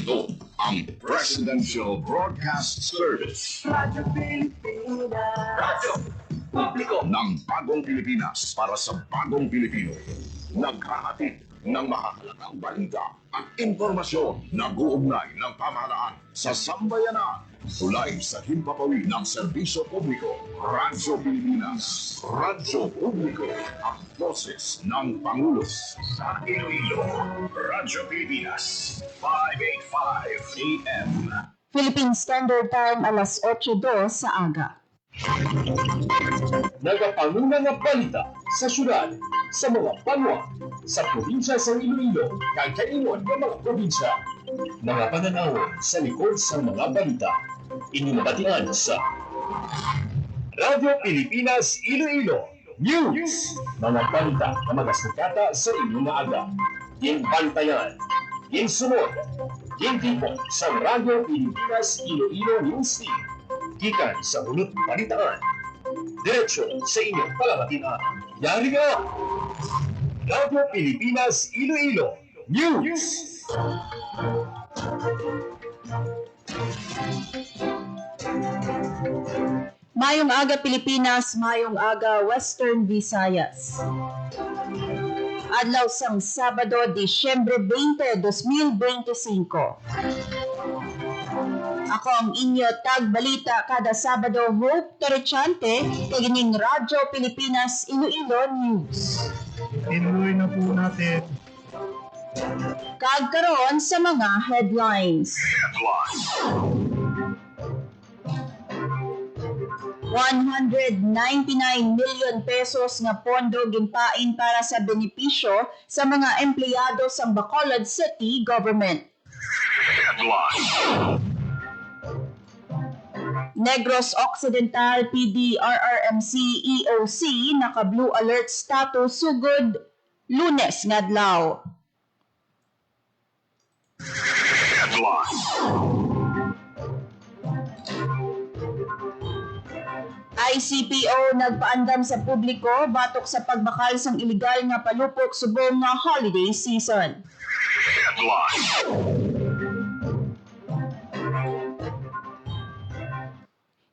Ito ang Presidential Broadcast Service. Radyo Pilipinas. Radyo Publiko ng Bagong Pilipinas para sa Bagong Pilipino. Naghahatid ng mahahalagang balita at impormasyon na guugnay ng pamahalaan sa sambayanan. Tulay sa himpapawid ng serbisyo publiko. Radyo Pilipinas. Radyo Publiko. Ang boses ng Pangulo sa Iloilo. Radyo Pilipinas. 585 AM. Philippine Standard Time, alas 8:02 sa aga. Nagapanguna nga balita sa syudad, sa mga banwa, sa probinsya sa Iloilo, kag kaingon ng mga probinsya. Mga pananawon sa likod sa mga balita. Inumabatian sa Radyo Pilipinas Iloilo News. Mga balita na magasukata sa inyong aga. Yung bantayan, yung sunod, yung tipo sa Radyo Pilipinas Iloilo News Team. Gikan sa hulot balitaan. Diretso sa inyong palabatian. Yari nga! Radyo Pilipinas Iloilo News. Mayong aga Pilipinas, mayong aga Western Visayas. Adlaw sang Sabado, Disyembre 20, 2025. Ako ang inyo tagbalita kada Sabado, Hope Torrechante, kagining Radyo Pilipinas Iloilo News. Tinuloy na po natin. Kagkaroon sa mga headlines. 199 million pesos nga pondo gimpain para sa benepisyo sa mga empleyado sa Bacolod City Government. Negros Occidental PDRRMC EOC naka-blue alert status sugod Lunes nga adlaw. ICPO nagpaandam sa publiko batok sa pagbakal sang illegal nga palupok subong nga holiday season.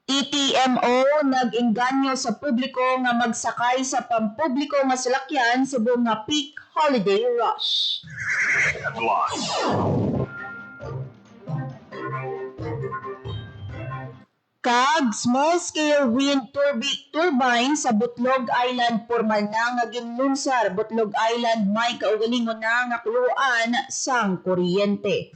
ETMO nag-engganyo sa publiko nga magsakay sa pampubliko nga salakyan subong nga peak holiday rush. Kag small-scale wind turbine sa Butlog Island pormal na nga ginlunsar. Butlog Island may kaugalingon na nga kuluan sang kuryente.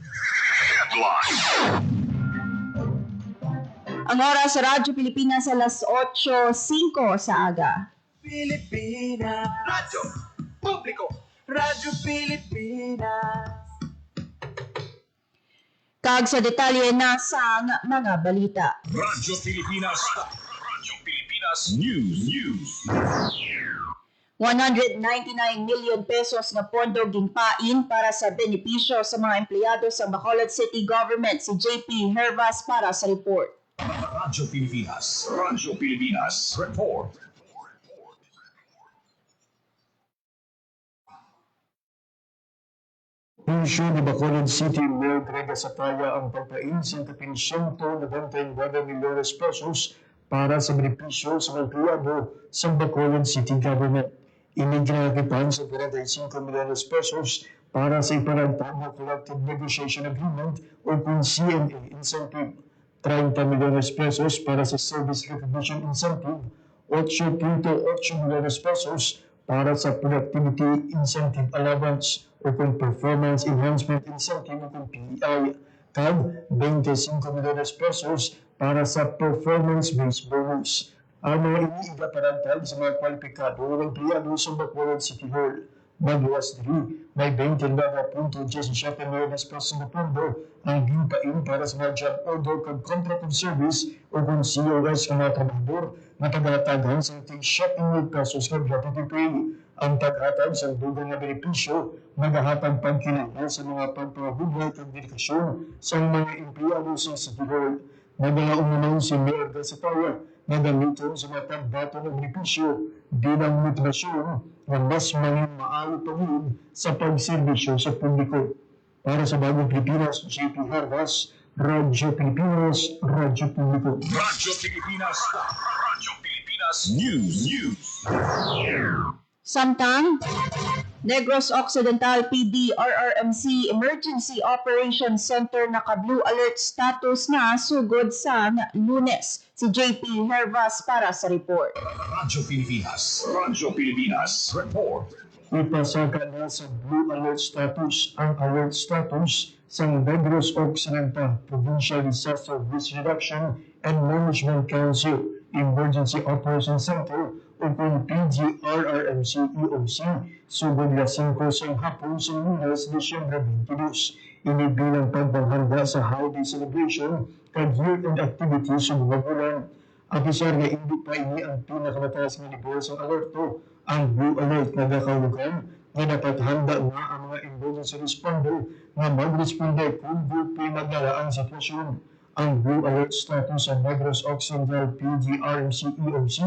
Ang oras sa Radyo Pilipinas alas 8:05 sa aga. Pilipinas. Radyo Publiko. Radyo Pilipinas. Kag sa detalye na sang mga balita. Radyo Pilipinas. Radyo Pilipinas News. 199 million pesos nga pondo ginpain para sa benepisyo sa mga empleyado sa Bacolod City Government. Si JP Hervas para sa report. Radyo Pilipinas. Radyo Pilipinas Report. Punsyo ni Bacolod City Mayor Grega Sapaya ang pagpain sa 199 milyones pesos para sa benepisyo sa mga empleyado sa Bacolod City Government. Iniginakipan sa 45 milyones pesos para sa ipanagtag na Collective Negotiation Agreement o kung CNA incentive. 30 milyones pesos para sa Service Recognition Incentive, 8.8 milyones pesos para sa Productivity Incentive Allowance o kung Performance Enhancement Incentive o kung PEI, kag 25 milyones pesos para sa Performance-Based Bonus. Ang mga iniigaparantag sa mga kwalipikado ng empleyado sa Bacolod City Hall. Magluwas diri, may 29.17 milyones pesos na pondo ang gimpain para sa mga job order kag contract of service o kung COS ng mga trabahador na tagataghan sa 7 pesos na gratuity pay. Ang taghatag sa dugang na benepisyo, magahatag pagkilala sa mga pagpapabugay at dedikasyon sa mga empleyado sa City Hall. Nagala umunaw si Mayor Gasataya na gamitin sa mga pagbato ng benepisyo bilang motivasyon na mas maging maayo pa rin sa pagserbisyo sa publiko. Para sa Bagong Pilipinas, JP Harvas, Radyo Pilipinas, Radyo Publiko. Radyo Pilipinas. Radyo Pilipinas News. Samtang, Negros Occidental PD RRMC Emergency Operations Center naka-blue alert status na sugod sa Lunes. Si JP Hervas para sa report. Radyo Pilipinas. Radyo Pilipinas. Report. Ipasaka na sa blue alert status ang alert status sa Negros Occidental Provincial Disaster Risk Reduction and Management Council Emergency Operations Center o kung PGRRMC EOC sugod na 5 sa hapon sa Lunes, Disyembre 22. Ini bilang pagpanghanda sa holiday celebration kag year-end activities sa mga bulan. Apisar nga hindi pa ini ang pinakamataas nga level sa alerto. Ang blue alert nagakaugan nga dapat handa na ang mga emergency responder nga mag-responde kung bupi magdala ang sitwasyon. Ang blue alert status sa Negros Occidental PGRMC EOC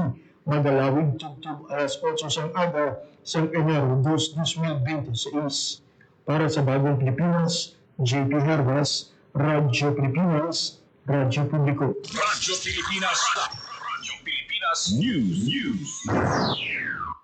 magalawig tugtog alas 8 sa aga sa Enero 2, 2026. Para sa Bagong Pilipinas, JP Hervas, Radyo Pilipinas, Radyo Publiko. Radyo Pilipinas. Radyo Pilipinas News.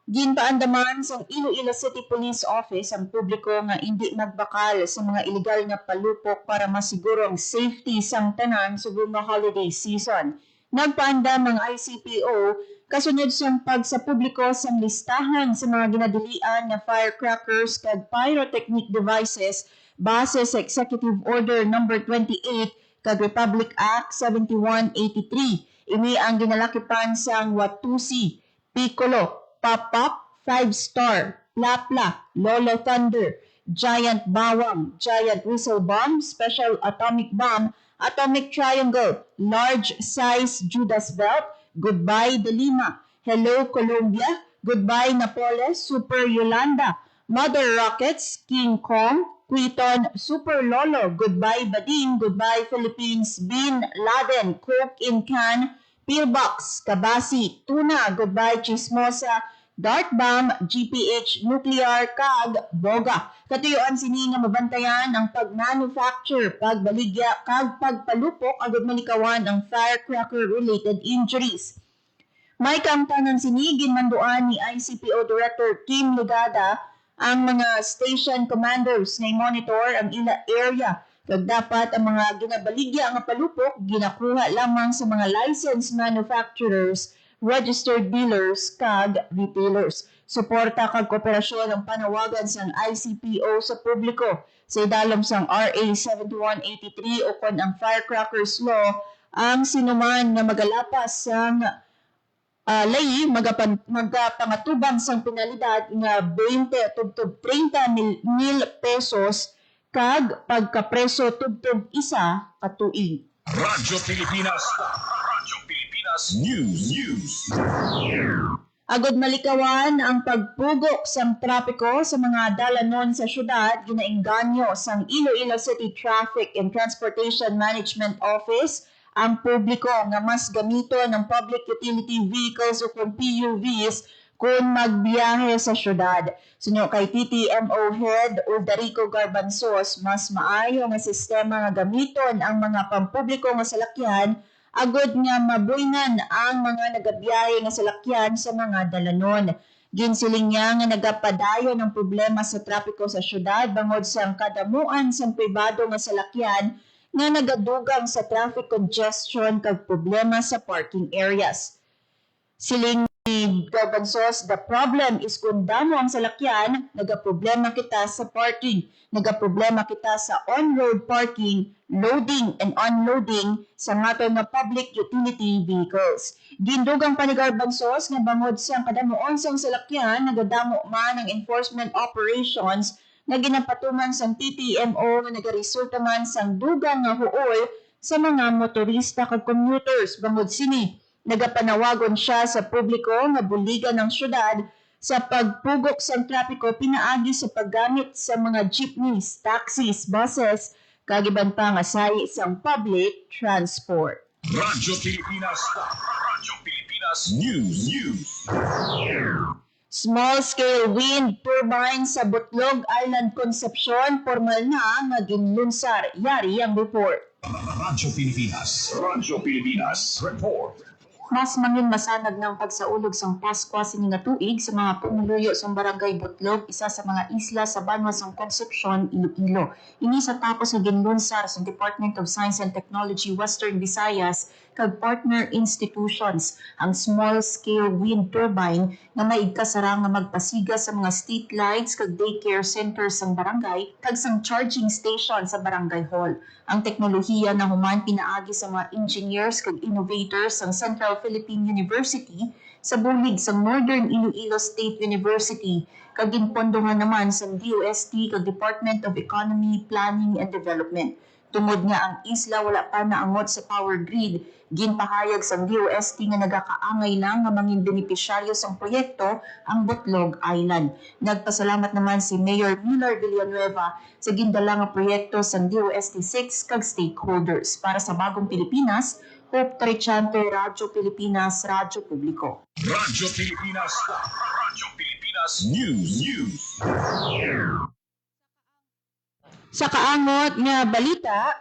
Ginpaandaman sa Iloilo City Police Office ang publiko nga hindi magbakal sa mga illegal nga palupok para masiguro ang safety sang tanan subong nga holiday season. Nagpaandam ang ICPO kasunod sang sa publiko sang listahan sa mga ginadilian nga firecrackers kag pyrotechnic devices base sa Executive Order No. 28 kag Republic Act 7183. Ini ang ginalakipan sang Watusi, Piccolo, Pop-Up, 5-Star, Plapla, Lolo Thunder, Giant Bawang, Giant Whistle Bomb, Special Atomic Bomb, Atomic Triangle, Large Size Judas Belt, Goodbye Delima, Hello Colombia, Goodbye Napoles, Super Yolanda, Mother Rockets, King Kong, Quiton, Super Lolo, Goodbye Bading, Goodbye Philippines, Bin Laden, Coke in Can, Pillbox, Kabasi, Tuna, Goodbye Chismosa, Dart Bomb, GPH, Nuclear, kag Boga. Katuyuan sini nga mabantayan ang pag-manufacture, pagbaligya, kag pagpalupok agad manikawan ang firecracker-related injuries. May kamtanan sini ginmanduan ni ICPO Director Kim Ligada ang mga station commanders na monitor ang ila area. Kag dapat ang mga ginabaligya nga palupok ginakuha lamang sa mga licensed manufacturers, registered dealers, kag retailers. Suporta kag kooperasyon ang panawagan sang ICPO sa publiko sa idalom sang RA 7183 o kon ang Firecrackers Law ang sinuman nga magalapas sang layi magapangatubang sang penalidad nga 20 tubtob 30 mil pesos kag pagkapreso tubtob isa ka tuig. Radyo Pilipinas. Radyo Pilipinas News. Agod malikawan ang pagpugok sang trapiko sa mga dalanon sa syudad ginaengganyo sang Iloilo City Traffic and Transportation Management Office ang publiko nga mas gamito ng public utility vehicles o kung PUVs kung magbiyahe sa syudad. Sunyo kay TTMO Head Uldarico Garbanzos, mas maayo nga sistema nga gamiton ang mga pampubliko nga salakyan agod nga mabuyngan ang mga nagabiyahe nga salakyan sa mga dalanon. Ginsiling niya nga nagapadayon ang problema sa trapiko sa syudad bangod sa kadamuan sa pribado nga salakyan nga nagadugang sa traffic congestion kag problema sa parking areas. Siling ni Garbanzos, the problem is kung damo ang salakyan, nagaproblema kita sa parking, nagaproblema kita sa on-road parking, loading and unloading sa ngato nga public utility vehicles. Gindugang pa ni Garbanzos nga bangod sa kadamuon sang salakyan, nagadamo man ang enforcement operations na ginapatuman sang TTMO nga nagaresulta man sang dugang nga huol sa mga motorista kag commuters. Bangod sini, nagapanawagon siya sa publiko nga buligan ng syudad sa pagpugok sang trapiko pinaagi sa paggamit sa mga jeepneys, taxis, buses, kag iban pa nga sahi sang public transport. Radyo Pilipinas. Radyo Pilipinas News. Small-scale wind turbine sa Butlog Island Concepcion, formal na naginlunsar. Yari ang report. Radyo Pilipinas. Radyo Pilipinas. Report. Mas mangin masanag ng pagsaulog sang Pasko sini nga tuig sa mga pumuluyo sa barangay Butlog, isa sa mga isla sa banwa sang Concepcion, Iloilo. Ini sa tapos nga ginlunsar sa Department of Science and Technology Western Visayas kag partner institutions ang small-scale wind turbine nga maigkasara nga magpasiga sa mga street lights kag daycare centers sang barangay kag sang charging station sa barangay hall. Ang teknolohiya na human pinaagi sa mga engineers kag innovators sang Central Philippine University sa bulig sang Northern Iloilo State University kag ginpondohan naman sa DOST kag Department of Economy, Planning and Development. Tungod nga ang isla wala pa naangot sa power grid, ginpahayag sang DOST nga nagakaangay lang nga mangin benepisyaryo sang proyekto ang Butlog Island. Nagpasalamat naman si Mayor Miller Villanueva sa gindala nga proyekto sang DOST 6 kag stakeholders. Para sa Bagong Pilipinas, Hope Tarichante, Radyo Pilipinas, Radyo Publiko. Radyo Pilipinas. Radyo Pilipinas News. Sa kaangot nga balita,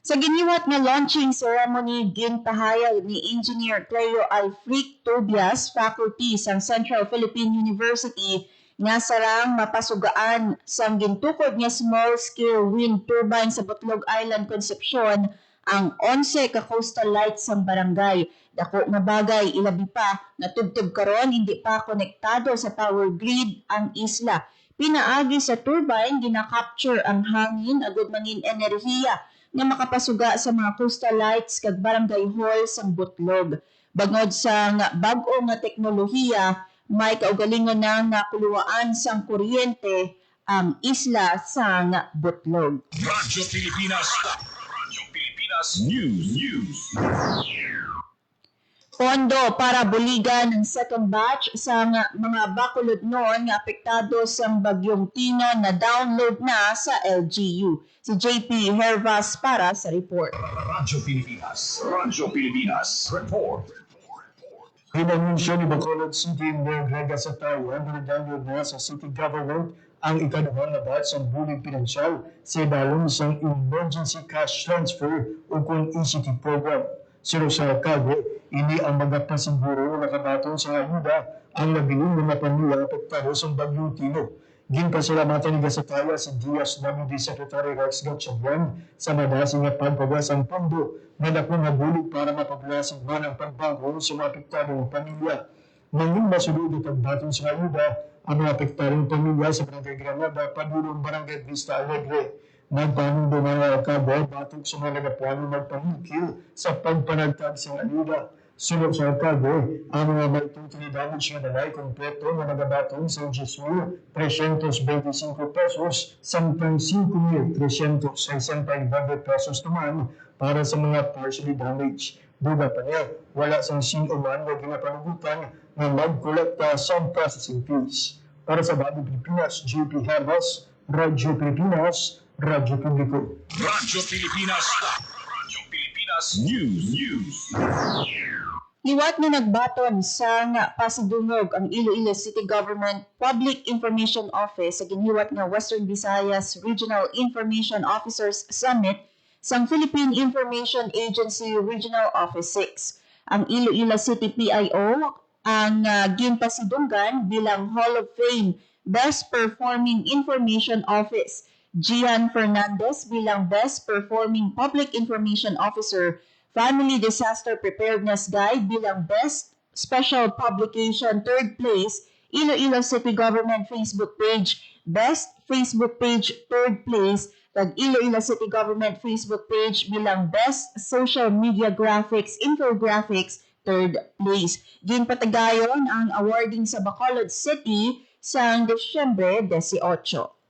sa giniwat nga launching ceremony ginpahayag ni Engineer Cleo Alfric Tobias, faculty sa Central Philippine University, nga sarang mapasugaan sang gintukod nga small-scale wind turbine sa Butlog Island, Concepcion ang 11 ka coastal lights sa barangay. Dako nga bagay ilabi pa na tubtub karon hindi pa konektado sa power grid ang isla. Pinaagi sa turbine gina-capture ang hangin agud mangin enerhiya nga makapasuga sa mga coastal lights kag barangay hall sang Butlog. Bangod sa bag-o nga teknolohiya, may kaugalingon na nga kuluwaan sang kuryente ang isla sang Butlog. Radyo Pilipinas. Radyo Pilipinas News. Pondo para buligan ng second batch sa mga bakulod noon nga apektado sa bagyong Tina na download na sa LGU. Si JP Hervas para sa report. Radyo Pilipinas. Radyo Pilipinas. Report. Pinanunsyo ni Bacolod City Mayor Grega Satawa na download na sa city government ang ikaduhang na batch ng bulig pinansyal sa dalong isang emergency cash transfer o kung ECT program. Si Rosario Cabe, ini ang mga pasiguro na nakabaton sa ayuda ang nabiling mga pamilya apektado sa bagyong Tino. Ginpasalamatan ni Gasataya si DSWD Secretary Rex Gatchalian sa madasing nga pagpagas ang pondo na dakong nabulig para mapablasan man ang pagbago sa mga apektadong pamilya. Nanging masulod at pagbaton sa ayuda ang mga apektadong pamilya sa Barangay Granada, Padulong Barangay Vista Alegre. Nagpanong mga Cabo batok sa mga nagapuano magpamikil sa pagpanagtag sa ayuda. Sunod sa Cabo, ang mga maitutong damage na dalay kompleto na nagabatong sa 10,325 pesos sa 5,365 pesos naman para sa mga partially damaged. Duga pa niya, wala sang man na ginapanugutan na magkolekta sa processing fees. Para sa Bagong Pilipinas, JP Hervas, Radyo Pilipinas, Radyo Publiko. Radyo Pilipinas. Radyo Pilipinas News. Liwat na nagbaton sa pasidungog ang Iloilo City Government Public Information Office sa giniwat nga Western Visayas Regional Information Officers Summit sang Philippine Information Agency Regional Office 6. Ang Iloilo City PIO ang ginpasidunggan bilang Hall of Fame Best Performing Information Office. Gian Fernandez bilang Best Performing Public Information Officer, Family Disaster Preparedness Guide bilang Best Special Publication 3rd place, Iloilo City Government Facebook Page, Best Facebook Page 3rd place, kag Iloilo City Government Facebook Page bilang Best Social Media Graphics Infographics 3rd place. Ginpatagayon ang awarding sa Bacolod City sa Desyembre 18.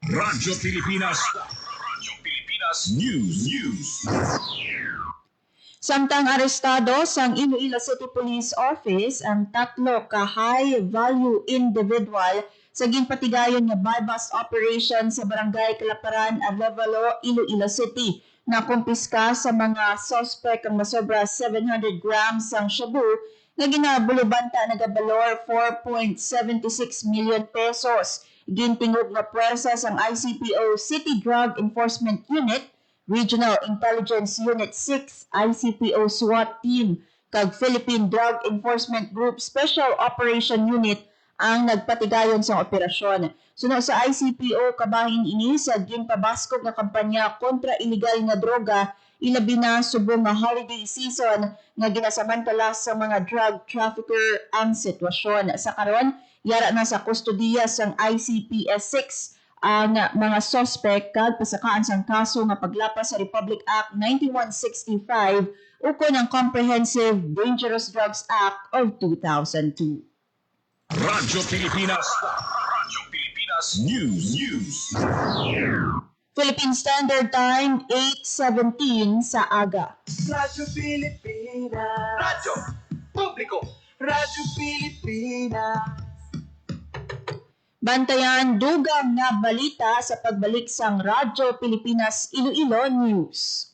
Radyo Pilipinas. Radyo Pilipinas News. Samtang arestado sang Iloilo City Police Office ang 3 ka high-value individual sa ginpatigayon nga buy-bust operation sa Barangay Kalaparan, Arevalo, Iloilo City. Nakumpiska sa mga suspect ang masobra 700 grams sang shabu nga ginabulubanta nagabalor 4.76 million pesos. Gintingog nga puwersa sang ICPO City Drug Enforcement Unit, Regional Intelligence Unit 6, ICPO SWAT Team, kag Philippine Drug Enforcement Group Special Operation Unit ang nagpatigayon sa operasyon. Suno sa ICPO, kabahin ini sa ginpabaskog nga kampanya kontra illegal nga droga, ilabi na subong nga holiday season nga ginasamantala sa mga drug trafficker ang sitwasyon. Sa karon, yara na sa kustodiya sang ICPS 6 ang mga suspect kag pasakaan sang kaso nga paglapas sa Republic Act 9165 ukon ang Comprehensive Dangerous Drugs Act of 2002. Radyo Pilipinas. Radyo Pilipinas News. Philippine Standard Time, 8:17 sa aga. Radyo Pilipinas. Radyo Publiko. Radyo Pilipinas. Bantayan dugang nga balita sa pagbalik sang Radyo Pilipinas Iloilo News.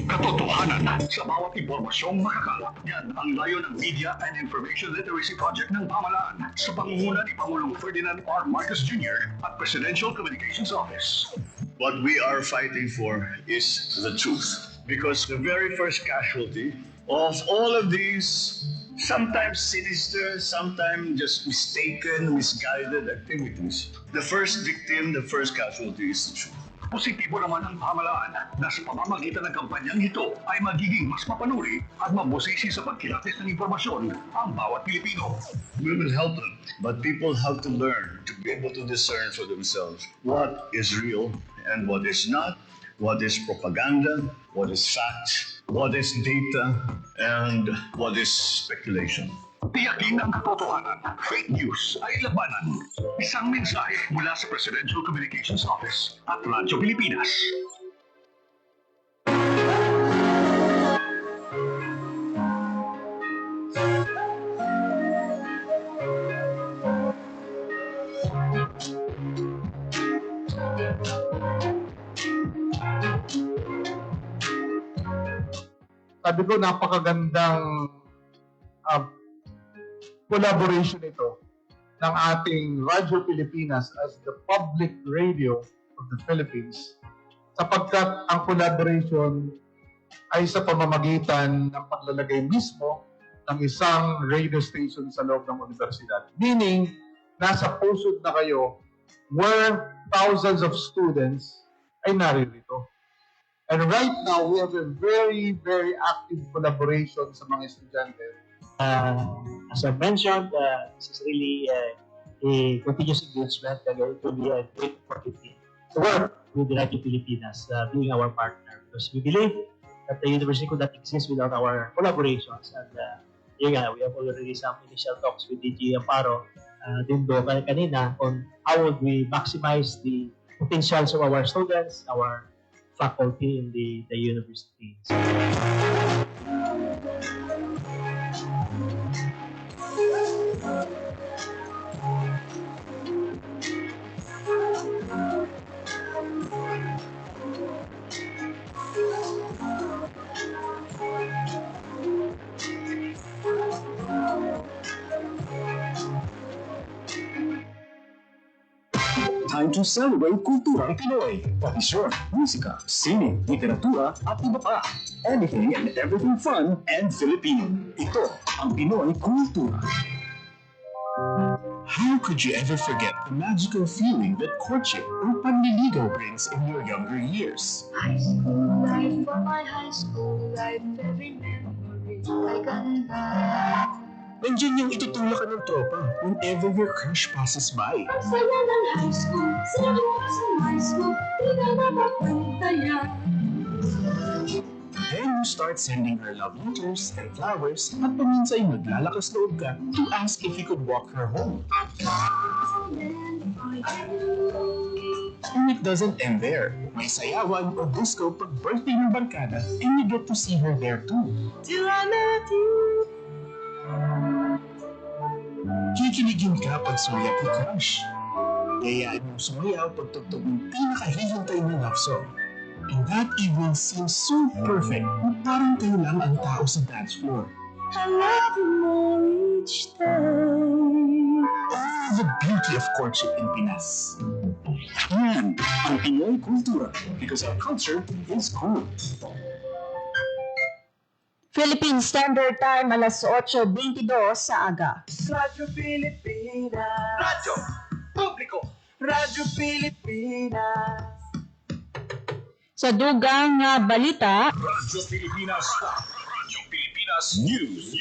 Katotohanan sa bawat impormasyong makakalat. Yan ang layo ng Media and Information Literacy Project ng pamahalaan sa pangunguna ni Pangulong Ferdinand R. Marcos Jr. at Presidential Communications Office. What we are fighting for is the truth. Because the very first casualty of all of these sometimes sinister, sometimes just mistaken, misguided activities, the first victim, the first casualty is the truth. Positibo naman ang pamahalaan na sa pamamagitan ng kampanyang ito ay magiging mas mapanuri at mabusisi sa pagkilatis ng impormasyon ang bawat Pilipino. We will help them, but people have to learn to be able to discern for themselves what is real and what is not, what is propaganda, what is fact, what is data, and what is speculation. Tiyakin ang katotohanan. Fake news ay labanan. Isang mensahe mula sa Presidential Communications Office at Radyo Pilipinas. Sabi ko, napakagandang collaboration ito ng ating Radyo Pilipinas as the public radio of the Philippines, sapagkat ang collaboration ay sa pamamagitan ng paglalagay mismo ng isang radio station sa loob ng universidad. Meaning, nasa pusod na kayo where thousands of students ay naririto. And right now, we have a very, very active collaboration sa mga estudyante. As I mentioned, this is really a continuous engagement and it will be a great opportunity to work with the Radio Pilipinas, being our partner, because we believe that the university could not exist without our collaborations. And we have already some initial talks with DG Amparo din do kanina on how would we maximize the potentials of our students, our faculty in the university. Time to celebrate kulturang Pinoy. Pati surf, musika, sine, literatura, at iba pa. Anything and everything fun and Filipino. Ito ang Pinoy Kultura. How could you ever forget the magical feeling that courtship or panliligaw brings in your younger years? High school life, for my high school life, every memory ay ganda. Nandiyan yung itutulak ka ng tropa whenever your crush passes by. Ang saya ng high school, sila mo sa high school, di na mapapantayan. Then you start sending her love letters and flowers at paminsan maglalakas loob ka to ask if you could walk her home. And it doesn't end there. May sayawan o disco pag birthday ng barkada and you get to see her there too. Till I met you. Kikiligin ka pag sumayap ni crush. Yayaan mong sumayaw pag tugtog ng pinakahihintay ng love song. And that evening seems so perfect na parang kayo lang ang tao sa dance floor. I love you more each day. The beauty of courtship in Pinas. Yan ang Pinoy kultura because our culture is cool. Philippine Standard Time, alas 8:22 sa aga. Radyo Pilipinas. Radyo Publiko. Radyo Pilipinas. Sa dugang nga balita, Radyo Pilipinas. Radyo Pilipinas News.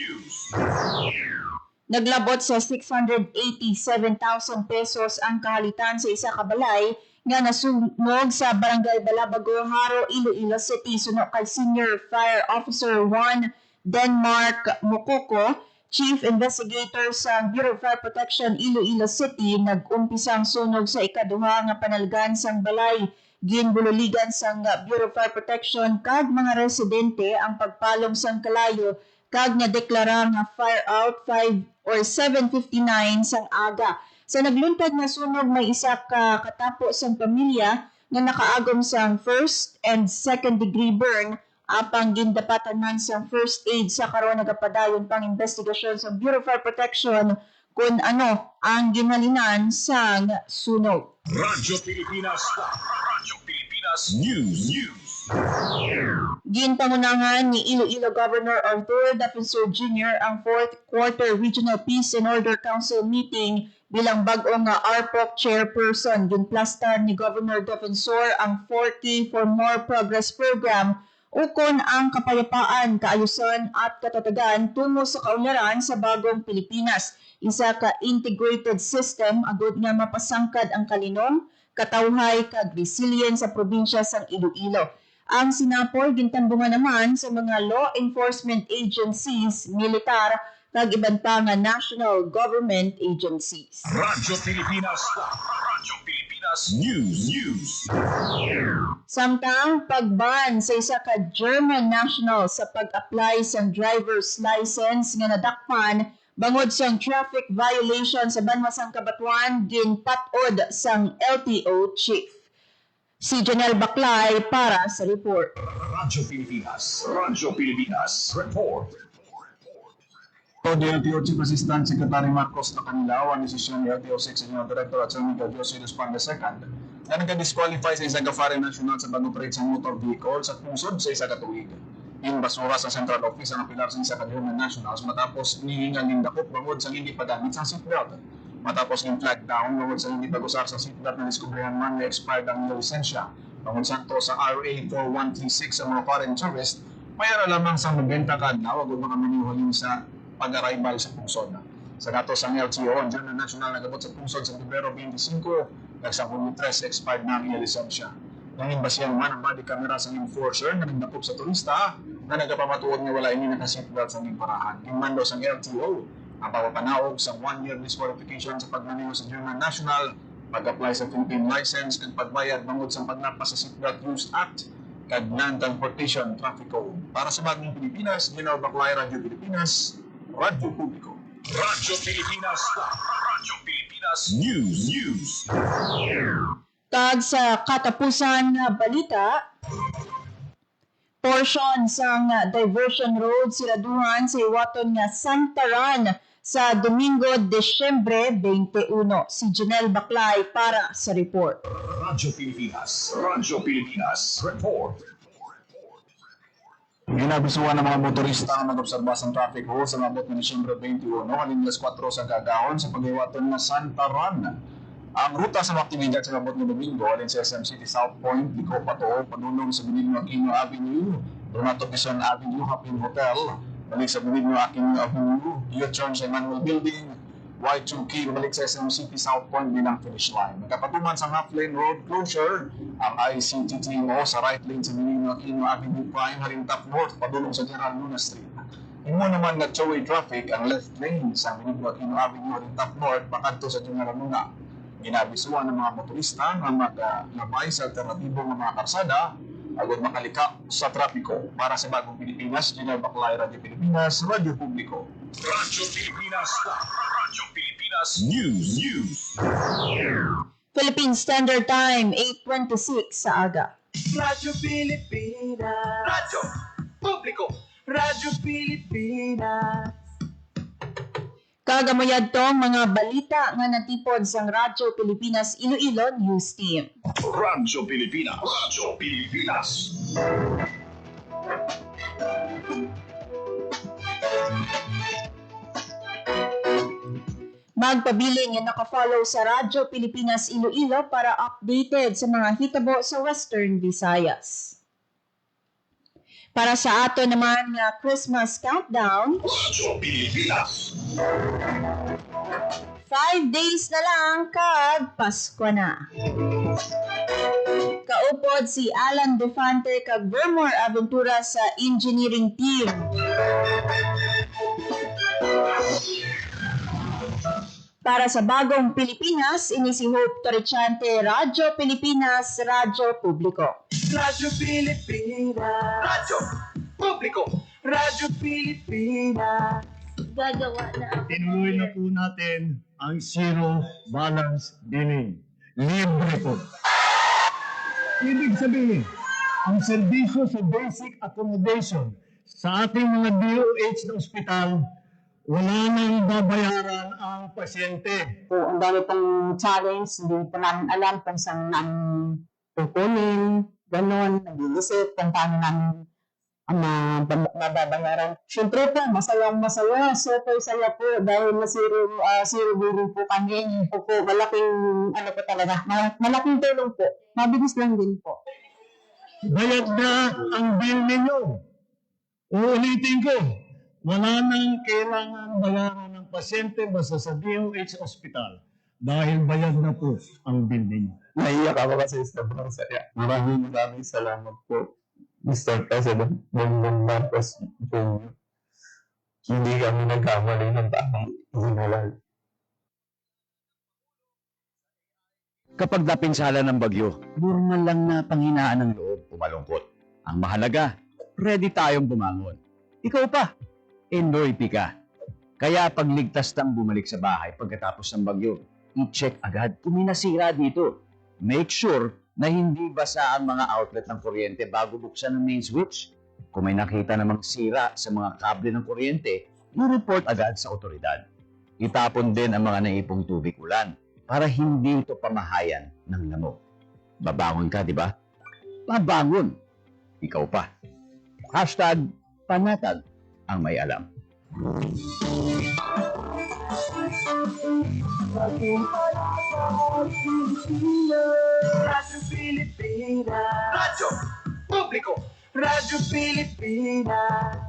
naglabot sa 687,000 pesos ang kahalitan sa isa ka balay nga nasunog sa Barangay Balabago, Haro, Iloilo City. Suno kay Senior Fire Officer 1 Denmark Mokoko, Chief Investigator sa Bureau of Fire Protection Iloilo City, nag-umpisang sunog sa ikaduha nga panalgan sang balay. Ginbululigan sang Bureau of Fire Protection kag mga residente ang pagpalong sang kalayo kag nadeklara nga fire out 7:59 sang aga. Sa nagluntad nga sunog, may isa ka katapo sang pamilya nga nakaagom sang first and second degree burn. Apang gindapatan man sang first aid sa karon nagapadayon pang investigasyon sa Bureau of Fire Protection kung ano ang ginhalinan sang sunog. Radyo Pilipinas. Radyo Pilipinas News. Ginpangunangan ni Iloilo Governor Arthur Defensor Jr. ang 4th Quarter Regional Peace and Order Council meeting bilang bag-ong nga RPOC chairperson. Ginplastar ni Governor Defensor ang 40 for More Progress program ukon ang kapayapaan, kaayusan at katatagan tungo sa kaunlaran sa bagong Pilipinas. Isa ka integrated system agud nga mapasangkad ang kalinom, katawhay kag resilience sa probinsya sang Iloilo. Ang sinapol gintambungan naman sa mga law enforcement agencies, militar kag iban pa nga national government agencies. Radyo Pilipinas. Radyo Pilipinas News. Samtang pagban sa isa ka German national sa pag-apply sa driver's license nga nadakpan bangod sang traffic violation sa Banwasang Kabatuan, ginpatod sang LTO chief. Si Janelle Baclay para sa report. Radyo Pilipinas. Radyo Pilipinas Report. Ko DLTO Chief Assistant Secretary Marcos Nakanilaw ang desisyon ni LTO 6 Senior Director at Senior Jose Dos Panda II na nagka-disqualify sa isa ka foreign national sa pag-operate sa motor vehicle sa pusod sa isa ka tuig. Yung basura sa Central Office ang pilar sa isa ka German nationals matapos nihingal ng dakop bangod sa hindi paggamit sa seatbelt. Matapos yung flag down bangod sa hindi pag-usar sa seatbelt na diskubrihan man na expired ang lisensya. Bangod santo sa RA 4136 sa mga foreign tourist, mayroon lamang sa 90 kadlaw agad mga manihuling sa pag-arrival sa pungsod. Sa datos ang LTO, ang German National nagabot sa pungsod sa Pebrero 25, nagsang 3 expired na ang iyang lisensya. Nanging basihan man ang body camera sa enforcer na nagdakop sa turista na nagapamatuod nga wala ini naka-seatbelt sa parahan. Himando sa LTO ang papapanaog sa 1-year disqualification sa pagmaneho sa German National, pag-apply sa Philippine license kag pagbayad bangod sa pagnapas sa Seatbelt Use Act kag Non-Transportation Traffic Code. Para sa bagong Pilipinas, Ginaw Baclay, Radyo Pilipinas, Radyo Publiko. Radyo Pilipinas. Radyo Pilipinas News. Tag sa katapusan nga balita, portion sang diversion road siraduhan sa iwaton nga Santaran sa Domingo, Desyembre 21. Si Janelle Baclay para sa report. Radyo Pilipinas. Radyo Pilipinas Report. Ginabisuan ng mga motorista ang mag-obserba sa traffic rules sa mabot ng Disyembre 21 alinlas 4 sa gagahon sa pag-iwaton na Santaran. Ang ruta sa aktibidad sa mabot ng Domingo alin sa SM City South Point, Liko Patoo, padulong sa Benigno Aquino Avenue, Donato Quezon Avenue, Hapin Hotel, balik sa Benigno Aquino Avenue, U-turn sa Emmanuel Building, Y2K, balik sa SM City South Point bilang finish line. Magkapatuman sa half lane road closure, ang ICTTMO sa right lane sa Benigno Aquino Avenue Prime, Harintap North, padulong sa General Luna Street. Imo naman na two-way traffic ang left lane sa Benigno Aquino Avenue, Harintap North, pakadto sa General Luna. Ginabisuan ng mga motorista na maglabay sa alternatibong mga karsada agad makalika sa trapiko. Para sa bagong Pilipinas, Janelle Baclay, Radyo Pilipinas, Radyo Publiko. Radyo Pilipinas. Radyo Pilipinas News. Philippine Standard Time, 8:26 sa aga. Radyo Pilipinas. Radyo Publiko. Radyo Pilipinas. Kagamayad tong mga balita nga natipod sang Radyo Pilipinas Iloilo News Team. Radyo Pilipinas. Radyo Pilipinas. Magpabiling nga nakafollow sa Radyo Pilipinas Iloilo para updated sa mga hitabo sa Western Visayas. Para sa ato naman nga Christmas countdown, Radyo Pilipinas. 5 days na lang kag Pasko na. Kaupod si Alan Defante kag Vermore Aventura sa engineering team. Para sa bagong Pilipinas, ini si Hope Torrechante, Radyo Pilipinas, Radyo Publiko. Radyo Pilipinas. Radyo Publiko. Radyo Pilipinas. Gagawa na ako. Tinuloy na po natin ang zero balance billing. Libre po. Ibig sabihin, ang serbisyo sa basic accommodation sa ating mga DOH na ospital, wala nang babayaran ang pasyente. Po, ang dami pong challenge, hindi po namin alam kung saan namin kukunin, gano'n, nag-iisip kung paano namin ang mababayaran. Siyempre po, masayang-masaya, super saya po dahil na zero billing po kami. Po, malaking, ano po talaga, malaking tulong po. Mabilis lang din po. Bayad na ang bill ninyo. Uulitin ko, wala nang kailangan bayaran ng pasyente basta sa DOH Hospital dahil bayad na po ang bill ninyo. Naiyak ako kasi sobrang saya. Maraming salamat po, Mr. President Bongbong Marcos Jr. Hindi kami nagkamali ng tamang ginalal. Kapag napinsala ng bagyo, normal lang na panghinaan ng loob o malungkot. Ang mahalaga, ready tayong bumangon. Ikaw pa, Endoy Pika. Kaya pagligtas ng bumalik sa bahay pagkatapos ng bagyo, i-check agad kung may nasira dito. Make sure na hindi basa ang mga outlet ng kuryente bago buksan ang main switch. Kung may nakita namang sira sa mga kable ng kuryente, i-report agad sa otoridad. Itapon din ang mga naipong tubig ulan para hindi ito pamahayan ng lamok. Babangon ka, di ba? Babangon. Ikaw pa. Hashtag panatag ang may alam. Radyo Pilipinas. Radyo Publiko. Radyo Pilipinas.